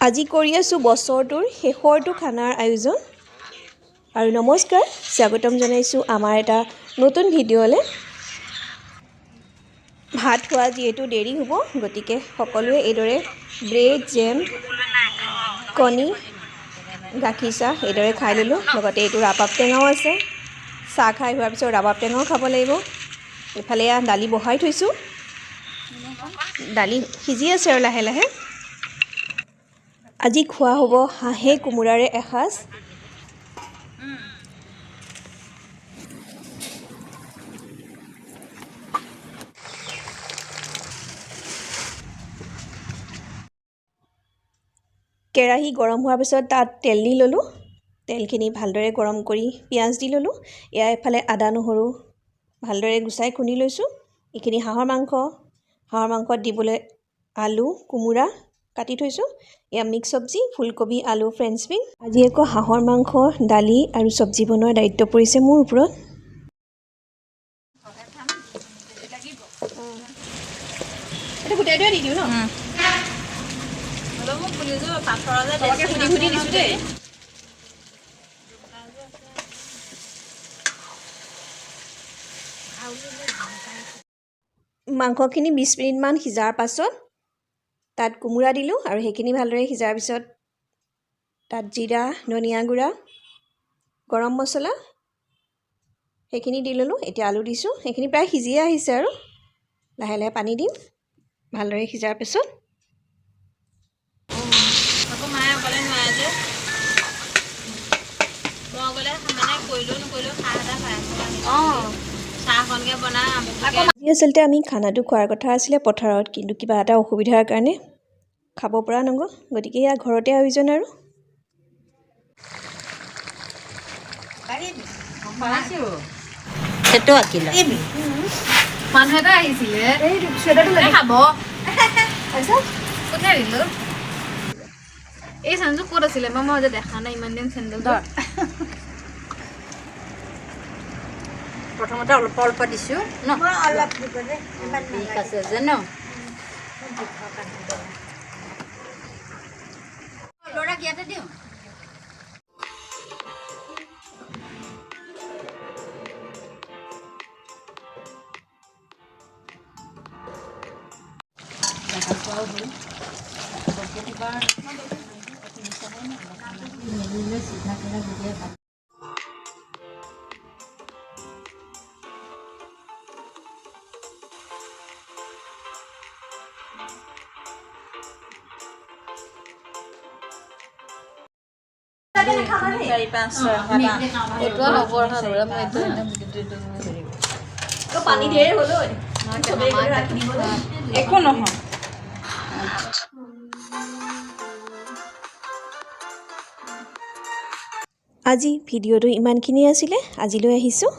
আজি কৰি আছোঁ বছৰটোৰ শেষৰটো খানাৰ আয়োজন আৰু নমস্কাৰ স্বাগতম জনাইছোঁ আমাৰ এটা নতুন ভিডিঅ'লে। ভাত খোৱা যিহেতু দেৰি হ'ব গতিকে সকলোৱে এইদৰে ব্ৰেড জেম কণী গাখীৰ চাহ এইদৰে খাই ল'লোঁ। লগতে এইটো ৰাবাব টেঙাও আছে। চাহ খাই হোৱাৰ পিছত ৰাবাব টেঙাও খাব লাগিব। এইফালে দালি বহাই থৈছোঁ, দালি সিজি আছে আৰু লাহে লাহে। আজি খোৱা হ'ব হাঁহে কোমোৰাৰে এসাঁজ। কেৰাহী গৰম হোৱাৰ পিছত তাত তেল দি ল'লোঁ। তেলখিনি ভালদৰে গৰম কৰি পিঁয়াজ দি ল'লোঁ। এয়া এফালে আদা নহৰু ভালদৰে গুচাই খুন্দি লৈছোঁ। এইখিনি হাঁহৰ মাংসত দিবলৈ আলু কোমোৰা কাটি থৈছোঁ। এয়া মিক্স চব্জি ফুলকবি আলু ফ্ৰেঞ্চ বিন। আজি আকৌ হাঁহৰ মাংস দালি আৰু চব্জি বনোৱাৰ দায়িত্ব পৰিছে মোৰ ওপৰত। এইটো গোটেইটোৱে দি দিওঁ ন? মাংসখিনি 20 মিনিটমান সিজাৰ পাছত তাত কোমোৰা দিলোঁ আৰু সেইখিনি ভালদৰে সিজাৰ পিছত তাত জিৰা ধনিয়া গুড়া গৰম মছলা সেইখিনি দি ল'লোঁ। এতিয়া আলু দিছোঁ। সেইখিনি প্ৰায় সিজিয়ে আহিছে আৰু লাহে লাহে পানী দিম ভালদৰে সিজাৰ পিছত। আচলতে আমি খানাটো খোৱাৰ কথা আছিলে পথাৰত, কিন্তু কিবা এটা অসুবিধাৰ কাৰণে খাব পৰা নগ'ল। গতিকে এয়া ঘৰতে আয়োজন আৰু। মানুহ এটা আহিছিলে খাব পঠিয়াই দিলোঁ। এই চেণ্ডেলযোৰ ক'ত আছিলে? মই যে দেখা নাই ইমান দিন চেণ্ডেলযোৰ। প্ৰথমতে অলপ অলপ দিছোঁ ন, অলপ ঠিক আছে যে ন। ল'ৰাক ইয়াতে দিওঁ। পানী ঢেৰ হ'ল একো নহয়। আজি ভিডিঅ'টো ইমানখিনি আছিলে। আজিলৈ আহিছোঁ।